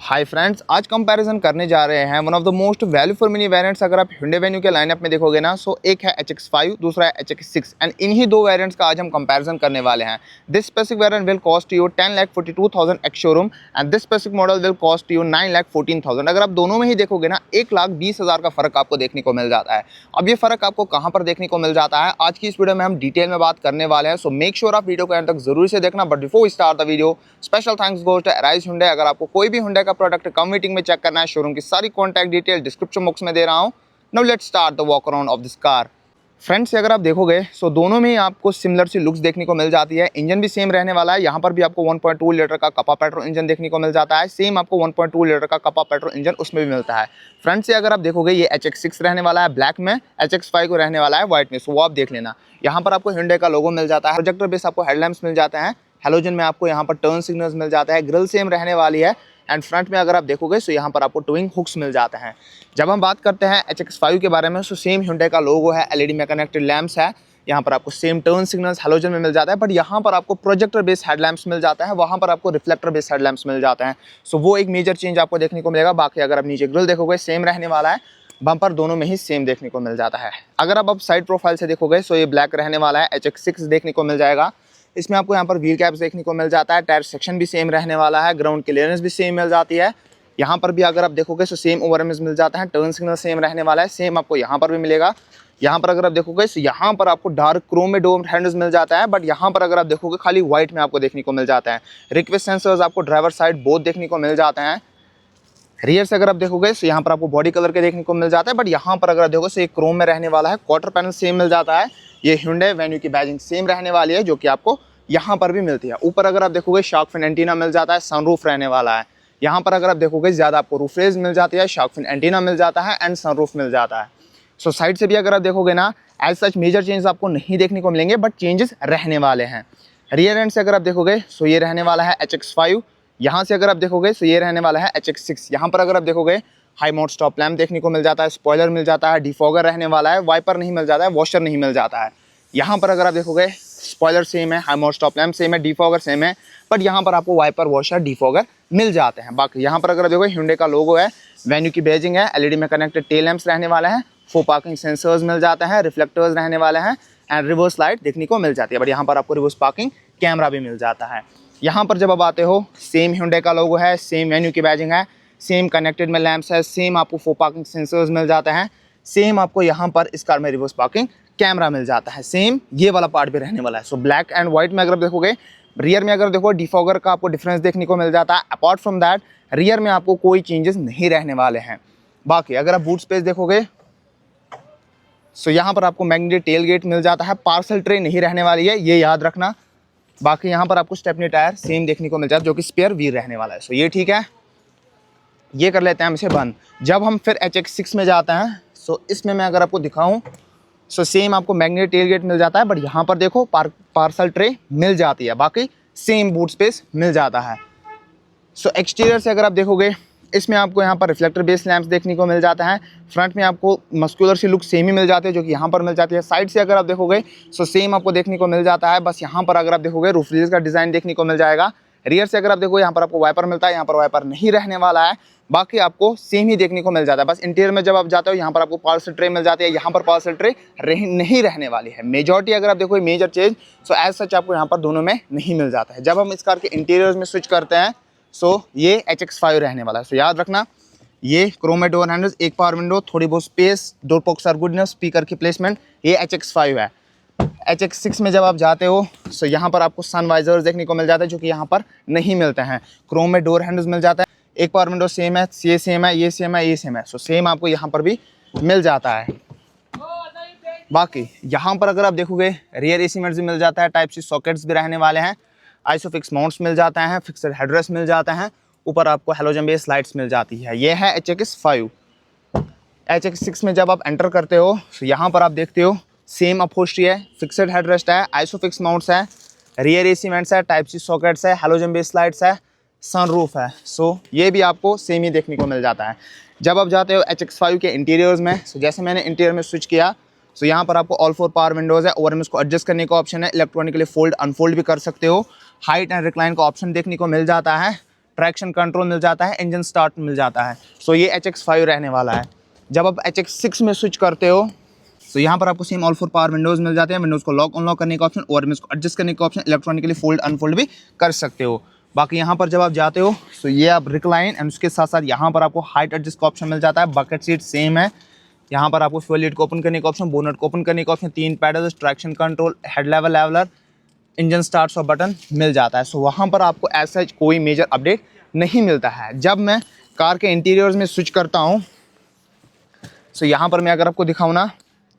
Hi friends, आज comparison करने जा रहे हैं one of the most value for money variants. अगर आप Hyundai Venue के लाइनअप में देखोगे ना, सो एक है HX5, दूसरा है HX6 एंड इन्हीं दो वेरिएंट्स का आज हम कंपैरिजन करने वाले हैं। This specific variant will cost you 10,42,000 ex showroom and this specific model will cost you 9,14,000। अगर आप दोनों में ही देखोगे ना, 1,20,000 का फर्क आपको देखने को मिल जाता है। अब ये फर्क आपको कहाँ पर देखने को मिल जाता है, आज की इस वीडियो में हम डिटेल में बात करने वाले हैं। सो मेक श्योर आप वीडियो को एंड तक जरूर से देखना। But before we start the video, special thanks goes to Arise Hyundai। अगर आपको कोई भी Hyundai का प्रोडक्ट कम वेटिंग में चेक करना है, शोरूम की सारी कॉन्टैक्ट डिटेल डिस्क्रिप्शन बॉक्स में दे रहा हूं। Now let's start the walk around of this car. Friends, से अगर आप देखोगे सो दोनों में ही आपको सिमिलर सी लुक्स देखने को मिल जाती है। इंजन भी सेम रहने वाला है। यहाँ पर भी आपको 1.2 लीटर का कपा पेट्रोल इंजन देखने को मिल जाता है। सेम आपको 1.2 लीटर का कपा पेट्रोल इंजन उसमें भी मिलता है। फ्रंट से अगर आप देखोगे, ये HX6 रहने वाला है ब्लैक में, HX5 को रहने वाला है व्हाइट में। सो वो आप देख लेना। यहाँ पर आपको Hyundai का लोगो मिल जाता है, प्रोजेक्टर बेस आपको हेडलैम्प्स मिल जाते हैं, हेलोजन में आपको यहाँ पर टर्न सिग्नल्स मिल जाता है, ग्रिल सेम रहने वाली है एंड फ्रंट में अगर आप देखोगे तो यहाँ पर आपको टोइंग हुक्स मिल जाते हैं। जब हम बात करते हैं HX5 के बारे में, सो सेम Hyundai का लोगो है, LED में कनेक्टेड लैंप्स है, यहाँ पर आपको सेम टर्न सिग्नल्स हेलोजन में मिल जाता है, बट यहाँ पर आपको प्रोजेक्टर बेस्ड हेडलैम्प्स मिल जाता है, वहाँ पर आपको रिफ्लेक्टर बेस्ड हेडलैम्प्स मिल जाते हैं। सो वो एक मेजर चेंज आपको देखने को मिलेगा। बाकी अगर आप नीचे ग्रिल देखोगे सेम रहने वाला है, बम्पर दोनों में ही सेम देखने को मिल जाता है। अगर आप साइड प्रोफाइल से देखोगे सो ये ब्लैक रहने वाला है, HX6 देखने को मिल जाएगा। इसमें आपको यहाँ पर व्हील कैप्स देखने को मिल जाता है, टायर सेक्शन भी सेम रहने वाला है, ग्राउंड क्लियरेंस भी सेम मिल जाती है। यहाँ पर भी अगर आप देखोगे तो सेम ओवरएमएस मिल जाता है, टर्न सिग्नल सेम रहने वाला है, सेम आपको यहाँ पर भी मिलेगा। यहाँ पर अगर आप देखोगे तो यहाँ पर आपको डार्क क्रोम में डोम हैंडल्स मिल जाता है, बट यहाँ पर अगर आप देखोगे खाली व्हाइट में आपको देखने को मिल जाता है। रिक्वेस्ट सेंसर्स आपको ड्राइवर साइड बोथ देखने को मिल जाते हैं। रियर से अगर आप देखोगे तो यहाँ पर आपको बॉडी कलर के देखने को मिल जाता है, बट यहाँ पर अगर आप देखोगे तो ये क्रोम में रहने वाला है। क्वार्टर पैनल सेम मिल जाता है। ये Hyundai Venue की बैजिंग सेम रहने वाली है, जो कि आपको यहाँ पर भी मिलती है। ऊपर अगर आप देखोगे शार्क फिन एंटीना मिल जाता है, सनरूफ रहने वाला है। यहाँ पर अगर आप देखोगे ज़्यादा आपको रूफ रेज मिल जाती है, शार्क फिन एंटीना मिल जाता है एंड सनरूफ मिल जाता है। सो साइड से भी अगर आप देखोगे ना, एज सच मेजर चेंज आपको नहीं देखने को मिलेंगे, बट चेंजेस रहने वाले हैं। रियर एंड से अगर आप देखोगे सो ये रहने वाला है HX5। यहाँ से अगर आप देखोगे तो ये रहने वाला है HX6। यहाँ पर अगर आप देखोगे हाई माउंट स्टॉप लैम्प देखने को मिल जाता है, स्पॉइलर मिल जाता है, डिफॉगर रहने वाला है, वाइपर नहीं मिल जाता है, वॉशर नहीं मिल जाता है। यहाँ पर अगर आप देखोगे स्पॉइलर सेम है, high mount stop lamp same है, डिफॉगर सेम है, बट यहाँ पर आपको वाइपर वॉशर डिफॉगर मिल जाते हैं। बाकी यहाँ पर अगर देखोगे Hyundai का लोगो है, वेन्यू की बैजिंग है, LED में कनेक्टेड टेल लैंप्स रहने वाले हैं, 4 पार्किंग सेंसर्स मिल जाते हैं, रिफ्लेक्टर्स रहने वाले हैं एंड रिवर्स लाइट देखने को मिल जाती है, बट यहाँ पर आपको रिवर्स पार्किंग कैमरा भी मिल जाता है। यहाँ पर जब आप आते हो, सेम Hyundai का लोगो है, सेम वेन्यू की बैजिंग है, सेम कनेक्टेड में लैंप्स है, सेम आपको 4 पार्किंग सेंसर्स मिल जाते हैं, सेम आपको यहाँ पर इस कार में रिवर्स पार्किंग कैमरा मिल जाता है, सेम ये वाला पार्ट भी रहने वाला है। सो ब्लैक एंड व्हाइट में अगर आप देखोगे, रियर में अगर देखो डिफॉगर का आपको डिफरेंस देखने को मिल जाता है। अपार्ट फ्रॉम दैट रियर में आपको कोई चेंजेस नहीं रहने वाले हैं। बाकी अगर आप बूट स्पेस देखोगे सो यहाँ पर आपको मैग्नेटिक टेल गेट मिल जाता है, पार्सल ट्रे नहीं रहने वाली है, ये याद रखना। बाकी यहाँ पर आपको स्टेपनी टायर सेम देखने को मिल जाता है, जो कि स्पेयर व्हील रहने वाला है। सो ये ठीक है, ये कर लेते हैं हम इसे बंद। जब हम फिर HX6 में जाते हैं, सो इसमें मैं अगर आपको दिखाऊं सो सेम आपको मैग्नेटिक टेल गेट मिल जाता है, बट यहाँ पर देखो पार्सल ट्रे मिल जाती है, बाकी सेम बूट स्पेस मिल जाता है। सो एक्सटीरियर से अगर आप देखोगे, इसमें आपको यहाँ पर रिफ्लेक्टर बेस्ड लैंप्स देखने को मिल जाता है। फ्रंट में आपको मस्कुलर सी लुक सेम ही मिल जाती है, जो कि यहाँ पर मिल जाती है। साइड से अगर आप देखोगे सो सेम आपको देखने को मिल जाता है, बस यहाँ पर अगर आप देखोगे रूफ रेल्स का डिज़ाइन देखने को मिल जाएगा। रियर से अगर आप देखो, यहाँ पर आपको वाइपर मिलता है, यहाँ पर वाइपर नहीं रहने वाला है, बाकी आपको सेम ही देखने को मिल जाता है। बस इंटीरियर में जब आप जाते हो, यहाँ पर आपको पार्सल ट्रे मिल जाती है, यहाँ पर पार्सल ट्रे नहीं रहने वाली है। मेजॉरिटी अगर आप देखो major change so as such आपको यहाँ पर दोनों में नहीं मिल जाता है। जब हम इस कार के इंटीरियर में स्विच करते हैं सो ये HX5 रहने वाला है। सो याद रखना, ये क्रोम डोर हैंडल्स, एक पावर विंडो, थोड़ी बहुत space, door pockets are good enough, speaker की प्लेसमेंट, ये HX5 है। HX6 में जब आप जाते हो सो यहाँ पर आपको सन वाइजर्स देखने को मिल जाता है, जो कि यहाँ पर नहीं मिलते हैं। क्रोम में डोर हैंडल्स मिल जाता है, एक पावर विंडो सेम है, ये सेम है, ये सेम है, ये सेम है। सो सेम आपको यहाँ पर भी मिल जाता है। बाकी यहाँ पर अगर आप देखोगे रियर AC वेंट्स भी मिल जाता है, टाइप सी सॉकेट्स भी रहने वाले हैं, आइसोफिक्स माउंट्स मिल जाते हैं, फिक्सड हेडरेस्ट मिल जाते हैं, ऊपर आपको हेलोजन बेस लाइट्स मिल जाती है। ये है HX5। HX6 में जब आप एंटर करते हो तो यहाँ पर आप देखते हो सेम अपहोल्स्ट्री है, फिक्सड हेडरेस्ट है, आइसोफिक्स माउंट्स है, रियर AC वेंट्स है, टाइप सी सॉकेट्स है, हेलोजन बेस लाइट्स है, सनरूफ है। सो ये भी आपको सेम ही देखने को मिल जाता है। जब आप जाते हो HX5 के इंटीरियर्स में, सो जैसे मैंने इंटीरियर में स्विच किया सो यहाँ पर आपको ऑल 4 पावर विंडोज़ है, ओवरएमएस को एडजस्ट करने का ऑप्शन है, इलेक्ट्रॉनिकली फोल्ड अनफोल्ड भी कर सकते हो, हाइट एंड रिक्लाइन का ऑप्शन देखने को मिल जाता है। ट्रैक्शन कंट्रोल मिल जाता है, इंजन स्टार्ट मिल जाता है। सो ये HX5 रहने वाला है। जब आप HX6 में स्विच करते हो तो यहाँ पर आपको सेम ऑल 4 पावर विंडोज़ मिल जाते हैं। विंडोज़ को लॉक अनलॉक करने का ऑप्शन और इसको एडजस्ट करने का ऑप्शन, इलेक्ट्रॉनिकली फोल्ड अनफोल्ड भी कर सकते हो। बाकी यहाँ पर जब आप जाते हो तो ये आप रिक्लाइन एंड उसके साथ साथ यहाँ पर आपको हाइट एडजस्ट का ऑप्शन मिल जाता है। बकेट सीट सेम है। यहाँ पर आपको फ्यूल लिड को ओपन करने का ऑप्शन, बोनट को ओपन करने का option, 3 paddles, traction control, head level leveller, engine start और बटन मिल जाता है। सो वहाँ पर आपको ऐसा कोई मेजर अपडेट नहीं मिलता है। जब मैं कार के इंटीरियर्स में स्विच करता हूँ सो यहाँ पर मैं अगर आपको दिखाऊँ ना,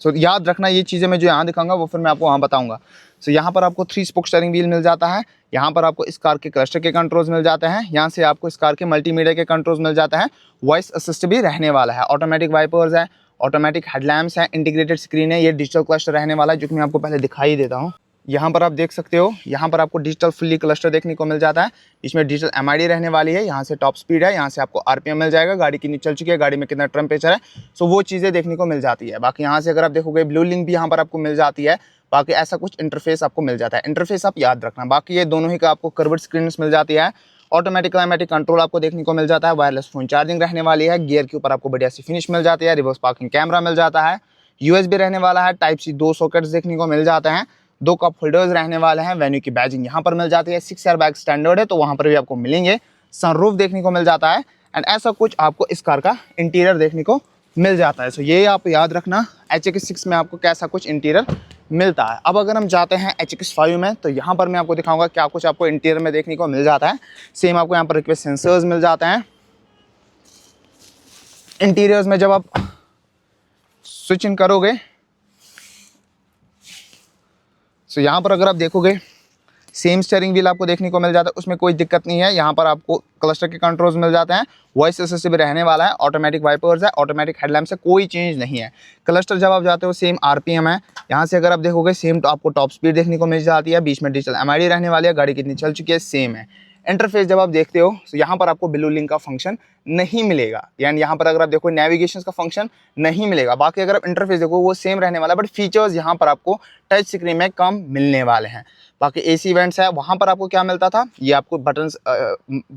सो याद रखना ये चीज़ें मैं जो यहाँ दिखाऊंगा वो फिर मैं आपको वहाँ बताऊँगा। सो यहाँ पर आपको 3 स्पोक स्टीयरिंग व्हील मिल जाता है। यहाँ पर आपको इस कार के क्लस्टर के कंट्रोल्स मिल जाते हैं। यहाँ से आपको इस कार के मल्टीमीडिया के कंट्रोल्स मिल जाता है। वॉइस असिस्ट भी रहने वाला है। ऑटोमेटिक वाइपर्स है, ऑटोमेटिक हेडलैम्प्स है, इंटीग्रेटेड स्क्रीन है। ये डिजिटल क्लस्टर रहने वाला है जो कि मैं आपको पहले दिखाई देता हूँ। यहाँ पर आप देख सकते हो, यहाँ पर आपको डिजिटल फुल्ली क्लस्टर देखने को मिल जाता है। इसमें डिजिटल MID रहने वाली है। यहाँ से टॉप स्पीड है, यहाँ से आपको RPM मिल जाएगा, गाड़ी कितनी चल चुकी है, गाड़ी में कितना टेम्परेचर है, सो वो चीज़ें देखने को मिल जाती है। बाकी यहाँ से अगर आप देखोगे ब्लू लिंक भी यहाँ पर आपको मिल जाती है। बाकी ऐसा कुछ इंटरफेस आपको मिल जाता है। इंटरफेस आप याद रखना। बाकी ये दोनों ही का आपको कर्व्ड स्क्रीन मिल जाती है। ऑटोमेटिक क्लाइमेटिक कंट्रोल आपको देखने को मिल जाता है। वायरलेस फोन चार्जिंग रहने वाली है। गियर के ऊपर आपको बढ़िया सी फिनिश मिल जाती है। रिवर्स पार्किंग कैमरा मिल जाता है। USB रहने वाला है। Type-C 2 सॉकेट्स देखने को मिल जाते हैं। 2 कप होल्डर्स रहने वाले हैं। वेन्यू की बैजिंग यहाँ पर मिल जाती है। 6 एयर बैग स्टैंडर्ड है तो वहाँ पर भी आपको मिलेंगे। सनरूफ देखने को मिल जाता है एंड ऐसा कुछ आपको इस कार का इंटीरियर देखने को मिल जाता है। सो ये आप याद रखना HX6 में आपको कैसा कुछ इंटीरियर मिलता है। अब अगर हम जाते हैं HX5 में तो यहाँ पर मैं आपको दिखाऊंगा क्या कुछ आपको इंटीरियर में देखने को मिल जाता है। सेम आपको यहाँ पर रिक्वेस्ट सेंसर्स मिल जाते हैं। इंटीरियर्स में जब आप स्विच इन करोगे सो यहाँ पर अगर आप देखोगे सेम स्टीयरिंग व्हील आपको देखने को मिल जाता है। उसमें कोई दिक्कत नहीं है। यहाँ पर आपको क्लस्टर के कंट्रोल्स मिल जाते हैं। वॉइस असिस्ट भी रहने वाला है। ऑटोमेटिक वाइपर्स है, ऑटोमेटिक हेडलैम्प से कोई चेंज नहीं है। क्लस्टर जब आप जाते हो सेम RPM है। यहाँ से अगर आप देखोगे सेम तो आपको टॉप स्पीड देखने को मिल जाती है। बीच में डिजिटल MID रहने वाली है। गाड़ी कितनी चल चुकी है सेम है। इंटरफेस जब आप देखते हो तो यहाँ पर आपको ब्लू लिंक का फंक्शन नहीं मिलेगा, यानी यहाँ पर अगर आप देखो नेविगेशन का फंक्शन नहीं मिलेगा। बाकी अगर आप इंटरफेस देखो वो सेम रहने वाला है, बट फीचर्स यहाँ पर आपको टच स्क्रीन में कम मिलने वाले हैं। बाकी AC वेंट्स है, वहाँ पर आपको क्या मिलता था, ये आपको बटन्स,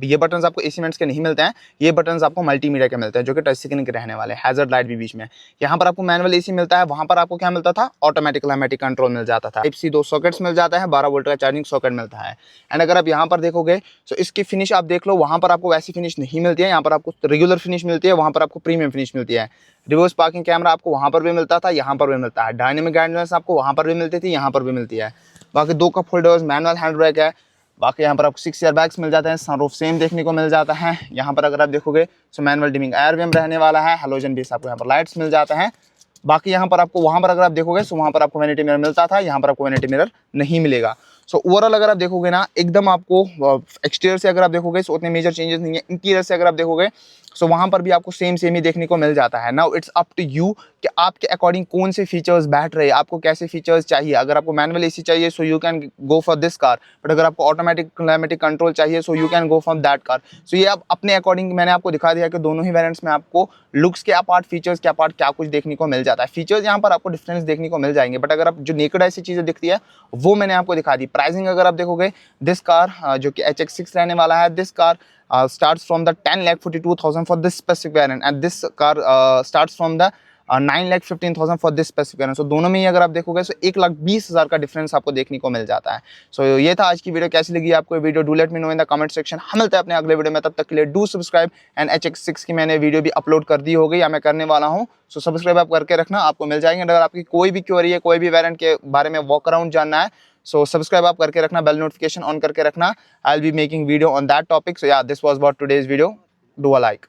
ये बटन्स आपको AC वेंट्स के नहीं मिलते हैं। ये बटन्स आपको मल्टीमीडिया के मिलते हैं जो कि टच स्क्रीन के रहने वाले हैं। हैजर्ड लाइट भी बीच में। यहाँ पर आपको मैनुअल AC मिलता है। वहाँ पर आपको क्या मिलता था, ऑटोमेटिक क्लाइमेटिक कंट्रोल मिल जाता था। Type-C 2 सॉकेट्स मिल जाता है। 12 वोल्ट का चार्जिंग सॉकेट मिलता है। एंड अगर आप यहाँ पर देखोगे तो इसकी फिनिश आप देख लो, वहाँ पर आपको वैसी फिनिश नहीं मिलती है। यहाँ पर आपको रेगुलर फिनिश मिलती है, वहाँ पर आपको प्रीमियम फिनिश मिलती है। रिवर्स पार्किंग कैमरा आपको वहाँ पर भी मिलता था, यहाँ पर भी मिलता है। डायनेमिक गाइडेंस आपको वहाँ पर भी मिलती थी, यहाँ पर भी मिलती है। बाकी 2 cup holders, manual hand brake है। बाकी यहाँ पर आपको 6 एयर बैग्स मिल जाते हैं। सनरूफ सेम देखने को मिल जाता है। यहाँ पर अगर आप देखोगे तो मैनुअल डिमिंग एयर विम रहने वाला है। हेलोजन बेस आपको यहाँ पर लाइट्स मिल जाते हैं। बाकी यहाँ पर आपको, वहाँ पर अगर आप देखोगे तो वहाँ पर आपको वैनिटी मिरर मिलता था, यहाँ पर आपको वैनिटी मिरर नहीं मिलेगा। सो ओवरऑल अगर आप देखोगे ना, एकदम आपको एक्सटीरियर से अगर आप देखोगे तो उतने मेजर चेंजेस नहीं है। इंटीरियर से अगर आप देखोगे सो वहाँ पर भी आपको सेम ही देखने को मिल जाता है। Now it's up to you कि आपके अकॉर्डिंग कौन से फीचर्स बैठ रहे हैं, आपको कैसे फीचर्स चाहिए। अगर आपको मैनुअल AC चाहिए so you can go for this car, but अगर आपको ऑटोमेटिक क्लाइमेटिक कंट्रोल चाहिए so you can go for that car. So ये आप अपने अकॉर्डिंग, मैंने आपको दिखा दिया कि दोनों ही वेरिएंट्स में आपको लुक्स के अपार्ट, फीचर्स के अपार्ट क्या कुछ देखने को मिल जाता है। फीचर्स यहाँ पर आपको डिफरेंस देखने को मिल जाएंगे, बट अगर आप जो नेकेड ऐसी चीज़ें दिखती है वो मैंने आपको दिखा दी। प्राइसिंग अगर आप देखोगे, दिस कार जो कि HX6 रहने वाला है, this car starts from the 10,42,000 for this specific variant and this car starts from the 9,15,000 for this specific variant। so दोनों में ही अगर आप देखोगे तो 1,20,000 का डिफरेंस आपको देखने को मिल जाता है। सो ये था आज की वीडियो। कैसी लगी आपको ये video, do let me know in the comment section. हम मिलते हैं अपने अगले वीडियो में, तब तक के लिए डू सब्सक्राइब। एंड HX6 की मैंने वीडियो भी अपलोड कर दी होगी या मैं करने वाला हूँ, सो सब्सक्राइब आप करके रखना, आपको मिल जाएंगे। अगर आपकी कोई भी क्वेरी है, कोई भी वेरिएंट के बारे में वॉक अराउंड जानना है, so subscribe आप करके रखना, बेल नोटिफिकेशन ऑन करके रखना। I'll be making video on that topic। so yeah, this was about today's video. Do a like।